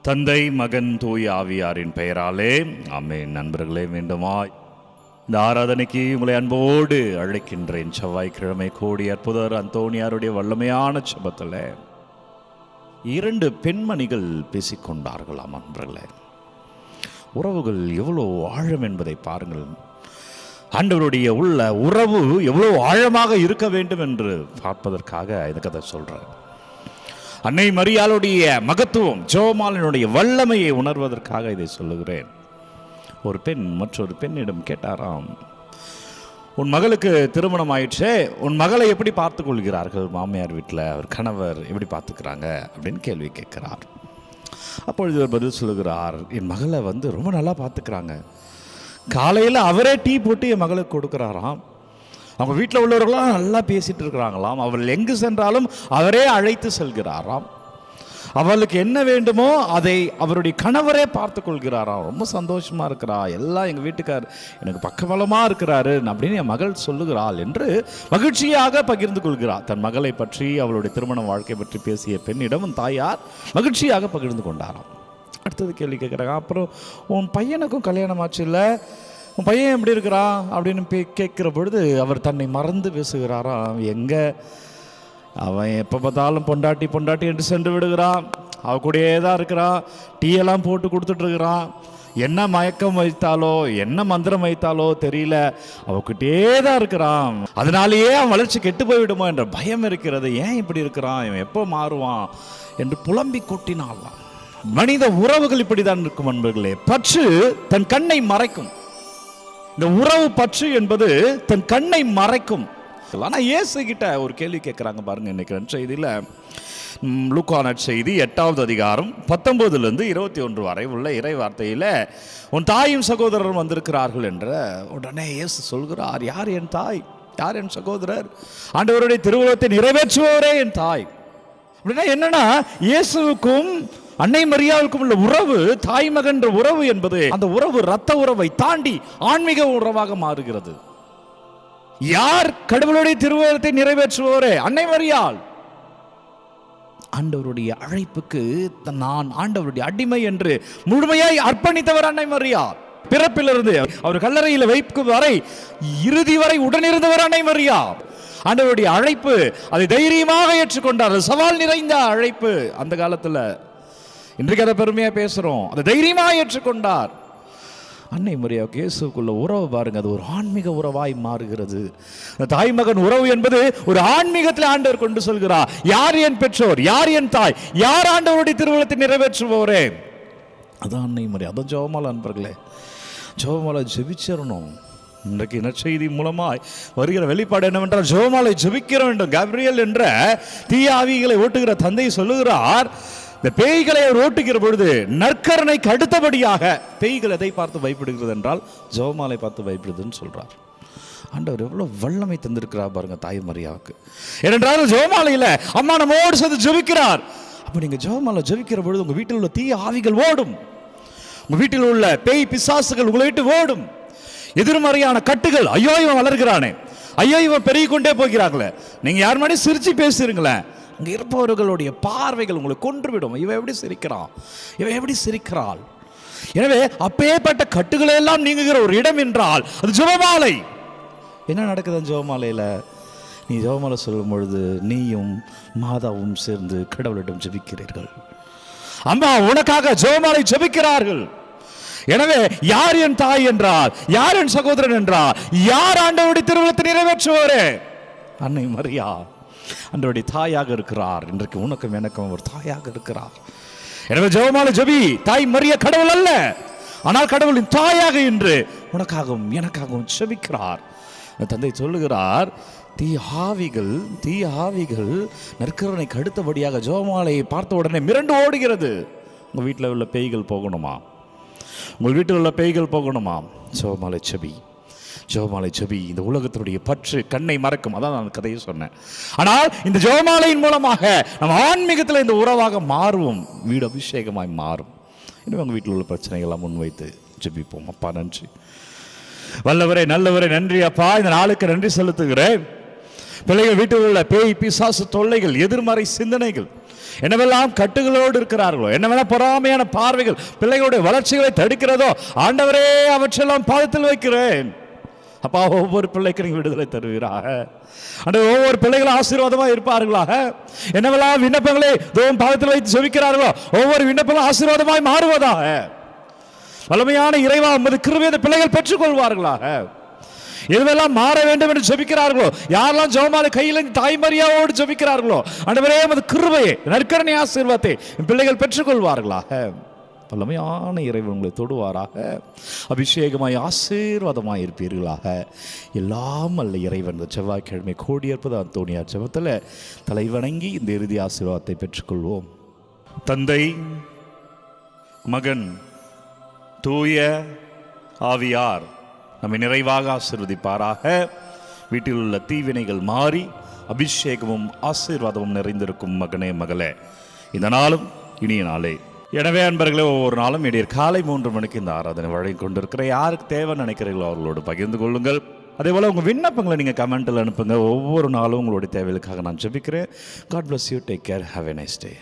தந்தை, மகன், தூய் ஆவியாரின் பெயராலே ஆமென். நண்பர்களே, மீண்டுமாய் இந்த ஆராதனைக்கு உங்களை அன்போடு அழைக்கின்றேன். செவ்வாய்க்கிழமை கோடி அற்புதர் அந்தோனியாருடைய வல்லமையான செபத்தில் 2 பெண்மணிகள் பேசிக்கொண்டார்களாம். நண்பர்களே, உறவுகள் எவ்வளோ ஆழம் என்பதை பாருங்கள். ஆண்டவருடைய உள்ள உறவு எவ்வளோ ஆழமாக இருக்க வேண்டும் என்று பார்ப்பதற்காக இந்த கதை சொல்கிறேன். அன்னை மரியாளுடைய மகத்துவம், ஜெபமாலையினுடைய வல்லமையை உணர்வதற்காக இதை சொல்லுகிறேன். ஒரு பெண் மற்றொரு பெண்ணிடம் கேட்டாராம், உன் மகளுக்கு திருமணம் ஆயிடுச்சே, உன் மகளை எப்படி பார்த்து கொள்கிறார்கள் மாமியார் வீட்டில், அவர் கணவர் எப்படி பார்த்துக்கிறாங்க அப்படின்னு கேள்வி கேட்கிறார். அப்பொழுது ஒரு பதில் சொல்லுகிறார், என் மகளை ரொம்ப நல்லா பார்த்துக்கிறாங்க. காலையில் அவரே டீ போட்டு என் மகளுக்கு கொடுக்குறாராம். அவங்க வீட்டில் உள்ளவர்களாம் நல்லா பேசிட்டு இருக்கிறாங்களாம். அவள் எங்கு சென்றாலும் அவரே அழைத்து செல்கிறாராம். அவளுக்கு என்ன வேண்டுமோ அதை அவருடைய கணவரே பார்த்து கொள்கிறாராம். ரொம்ப சந்தோஷமாக இருக்கிறா, எல்லாம் எங்கள் வீட்டுக்கார் எனக்கு பக்கபலமாக இருக்கிறாரு அப்படின்னு என் மகள் சொல்லுகிறாள் என்று மகிழ்ச்சியாக பகிர்ந்து கொள்கிறார். தன் மகளை பற்றி, அவளுடைய திருமண வாழ்க்கை பற்றி பேசிய பெண்ணிடம் தாயார் மகிழ்ச்சியாக பகிர்ந்து கொண்டாராம். அடுத்தது கேள்வி கேட்குறாங்க, அப்புறம் உன் பையனுக்கும் கல்யாணம் ஆச்சு இல்லை, உன் பையன் எப்படி இருக்கிறான் அப்படின்னு கேட்குற பொழுது அவர் தன்னை மறந்து பேசுகிறாராம். எங்கே அவன் எப்போ பார்த்தாலும் பொண்டாட்டி பொண்டாட்டி என்று சென்று விடுகிறான், அவ கூடயே தான் இருக்கிறான், டீயெல்லாம் போட்டு கொடுத்துட்ருக்கிறான், என்ன மயக்கம் வைத்தாலோ என்ன மந்திரம் வைத்தாலோ தெரியல, அவகிட்டே தான் இருக்கிறான், அதனாலேயே அவன் வளர்ச்சி கெட்டு போய்விடுமோ என்ற பயம் இருக்கிறது, ஏன் இப்படி இருக்கிறான், இவன் எப்போ மாறுவான் என்று புலம்பி கொட்டினாலாம். மனித உறவுகள் இப்படிதான் இருக்கும் நண்பர்களே. பற்று தன் கண்ணை மறைக்கும். இந்த உறவு பற்று என்பது தன் கண்ணை மறைக்கும். ஆனால் இயேசு கிட்ட ஒரு கேள்வி கேட்குறாங்க பாருங்க. இன்னைக்கு செய்தியில் லூக்கா நற்செய்தி 8வது அதிகாரம் 19லிருந்து 21 வரை உள்ள இறை வார்த்தையில், உன் தாயும் சகோதரரும் வந்திருக்கிறார்கள் என்ற உடனே இயேசு சொல்கிறார், யார் என் தாய், யார் என் சகோதரர்? ஆண்டவருடைய திருவுளத்தை நிறைவேற்றுவோரே என் தாய். அப்படின்னா என்னன்னா, இயேசுவுக்கும் அன்னை மரியாவுக்கும் உள்ள உறவு, தாய் மகன் உறவு என்பது அந்த உறவு இரத்த உறவை தாண்டி ஆன்மீக உறவாக மாறுகிறது. யார் கடவுளுடைய திருவுளத்தை நிறைவேற்றுவோரே? அன்னை மரியாள். ஆண்டவருடைய அழைப்புக்கு நான் ஆண்டவருடைய அடிமை என்று முழுமையாய் அர்ப்பணித்தவர் அன்னை மரியாள். பிறப்பிலிருந்து அவர் கல்லறையில் வைக்கும் வரை, இறுதி வரை உடனிருந்தவர் அன்னை மரியாள். ஆண்டவருடைய அழைப்பு, அதை தைரியமாக ஏற்றுக்கொண்டார். சவால் நிறைந்த அழைப்பு அந்த காலத்தில். இன்றைக்கு அதை பெருமையாக பேசுகிறோம். அதை தைரியமாக ஏற்றுக்கொண்டார். அன்னை மரியாவுக்கு இயேசுக்குள்ள உறவு பாருங்க, அது ஒரு ஆன்மீக உறவாய் மாறுகிறது. தாய் மகன் உறவு என்பது ஒரு ஆன்மீகத்தில் ஆண்டவர் கொண்டு சொல்கிறார். யார் என் பெற்றோர், யார் என் தாய், யார் ஆண்டவருடைய திருவுளத்தை நிறைவேற்றுவோரே? அதான் அன்னை மரியா. அதான் ஜெபமாலை நண்பர்களே. ஜெபமாலை ஜெபிச்சிடணும். இன்றைக்கு நற்செய்தி மூலமாய் வருகிற வெளிப்பாடு என்னவென்றால், ஜெபமாலை ஜெபிக்கிற வேண்டும். கேப்ரியல் என்ற தீய ஆவிகளை ஓட்டுகிற தந்தை சொல்லுகிறார், இந்த பேய்களை அவர் ஓட்டுகிற பொழுது நற்கரணைக்கு அடுத்தபடியாக பேய்கள் எதை பார்த்து பயப்படுகிறது என்றால் ஜெபமாலை பார்த்து பயப்படுதுன்னு சொல்றார். ஆண்டவர் எவ்வளவு வல்லமை தந்திருக்கிறார் பாருங்க தாய் மரியாவுக்கு. ஏனென்றால் ஜெபமாலையில் அம்மா நம்மோடு சேர்ந்து ஜெபிக்கிறார். அப்ப நீங்க ஜெபமாலை ஜெபிக்கிற பொழுது உங்க வீட்டில் உள்ள தீய ஆவிகள் ஓடும், உங்க வீட்டில் உள்ள பேய் பிசாசுகள் உங்களை விட்டு ஓடும். எதிர்மறையான கட்டுகள், ஐயோ இவன் வளர்கிறானே, ஐயோ இவன் பெருகி கொண்டே போகிறாங்களே, நீங்க யார் மாதிரி சிரிச்சு பேசுறீங்களேன், அங்கே இருப்பவர்களுடைய பார்வைகள் உங்களை கொன்றுவிடும். இவன் எப்படி சிரிக்கிறான், இவன் எப்படி சிரிக்கிறாள். எனவே அப்பேற்பட்ட கட்டுகளை எல்லாம் நீங்குகிற ஒரு இடம் என்றால் அது ஜெபமாலை. என்ன நடக்குது ஜெபமாலையில்? நீ ஜெபமாலை சொல்லும் பொழுது நீயும் மாதாவும் சேர்ந்து கடவுளிடம் ஜெபிக்கிறீர்கள். அம்மா உனக்காக ஜெபமாலை ஜெபிக்கிறார்கள். எனவே யார் என் தாய் என்றால், யார் என் சகோதரன் என்றால், யார் ஆண்டவருடைய திருவுளத்தை நிறைவேற்றுவோரே? அன்னை மரியா ஆண்டவருடைய தாயாக இருக்கிறார். இன்றைக்கு உனக்கும் எனக்கும் ஒரு தாயாக இருக்கிறார். எனவே ஜெபமாலை ஜெபி. தாய் மரியா கடவுள் அல்ல, ஆனால் கடவுளின் தாயாக இன்று உனக்காகவும் எனக்காகவும் ஜெபிக்கிறார். தந்தை சொல்லுகிறார், தீய ஆவிகள் நற்கரணைக்கு அடுத்தபடியாக ஜெபமாலையை பார்த்த உடனே மிரண்டு ஓடுகிறது. உங்கள் வீட்டில் உள்ள பேய்கள் போகணுமா? உங்கள் வீட்டில் உள்ள பேய்கள் போகணுமா? ஜெபமாலை ஜெபி, ஜெபமாலை ஜெபி. இந்த உலகத்தினுடைய பற்று கண்ணை மறக்கும். அதான் நான் கதையை சொன்னேன். ஆனால் இந்த ஜெபமாலையின் மூலமாக நம்ம ஆன்மீகத்தில் இந்த உறவாக மாறுவோம். வீடு அபிஷேகமாய் மாறும். இன்னும் உங்கள் வீட்டில் உள்ள பிரச்சனைகள்லாம் முன்வைத்து ஜெபிப்போம். அப்பா நன்றி, வல்லவரே நல்லவரே நன்றி அப்பா. இந்த நாளுக்கு நன்றி செலுத்துகிறேன். பிள்ளைகள் வீட்டில் உள்ள பேய் பிசாசு தொல்லைகள், எதிர்மறை சிந்தனைகள், என்னவெல்லாம் கட்டுகளோடு இருக்கிறார்களோ, என்னவெல்லாம் பொறாமையான பார்வைகள் பிள்ளைகளுடைய வளர்ச்சிகளை தடுக்கிறதோ, ஆண்டவரே அவற்றெல்லாம் பாதத்தில் வைக்கிறேன். அப்பா, ஒவ்வொரு பிள்ளைக்கு நீங்க விடுதலை தருவீராக. ஒவ்வொரு பிள்ளைகளும் ஆசீர்வாதமாக இருப்பார்களாக. என்னவெல்லாம் விண்ணப்பங்களை பாதத்தில் வைத்து ஜெபிக்கிறார்களோ, ஒவ்வொரு விண்ணப்பங்களும் ஆசீர்வாதமாய் மாறுவதாக. வல்லமையான இறைவா, உமது கிருபையை அந்த பிள்ளைகள் பெற்றுக் கொள்வார்களாக. எதுவெல்லாம் மாற வேண்டும் என்று ஜெபிக்கிறார்களோ, யாரெல்லாம் ஜெபமாலை கையில் தாய்மரியாவோடு ஜெபிக்கிறார்களோ, ஆண்டவரே உமது கிருபையை, நற்கருணை ஆசீர்வாதத்தை பிள்ளைகள் பெற்றுக்கொள்வார்களாக. வல்லமையான இறைவன் உங்களை தொடுவாராக. அபிஷேகமாய் ஆசீர்வாதமாய் இருப்பீர்களாக. எல்லாம் அல்ல இறைவன் இந்த செவ்வாய்க்கிழமை கோடியற்பது அந்தோணியார் ஜெபத்தில் தலைவணங்கி இந்த இறுதி ஆசீர்வாதத்தை பெற்றுக்கொள்வோம். தந்தை, மகன், தூய ஆவியார் நம்மை நிறைவாக ஆசீர்வதிப்பாராக. வீட்டில் உள்ள தீவினைகள் மாறி அபிஷேகமும் ஆசீர்வாதமும் நிறைந்திருக்கும் மகனே, மகளே, இந்த நாளும் இனிய நாளே. எனவே அன்பர்களே, ஒவ்வொரு நாளும் இடையே காலை 3 மணிக்கு இந்த ஆராதனை வழங்கி கொண்டிருக்கிற யாருக்கு தேவை நினைக்கிறீர்களோ அவர்களோடு பகிர்ந்து கொள்ளுங்கள். அதே போல் உங்கள் விண்ணப்பங்களை நீங்கள் கமெண்ட்டில் அனுப்புங்க. ஒவ்வொரு நாளும் உங்களுடைய தேவைகளுக்காக நான் ஜெபிக்கிறேன். God bless you. Take care. Have a nice day.